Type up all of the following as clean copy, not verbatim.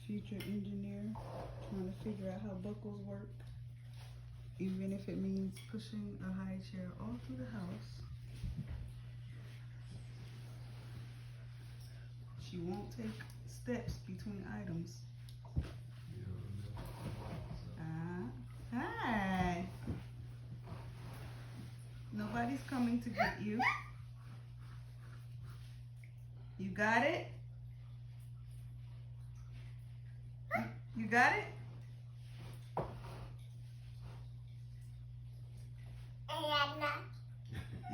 Future engineer, trying to figure out how buckles work, even if it means pushing a high chair all through the house. She won't take steps between items. Hi. Nobody's coming to get you. You got it? You got it?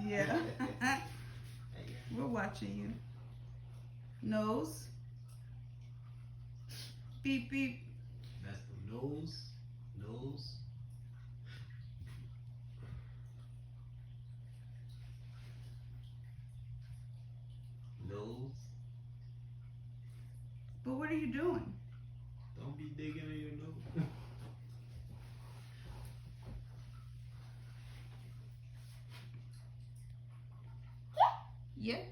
Yeah. We're watching you. Nose. Beep beep. That's the nose. Nose. Nose. But what are you doing? Don't be digging in your nose. Yep.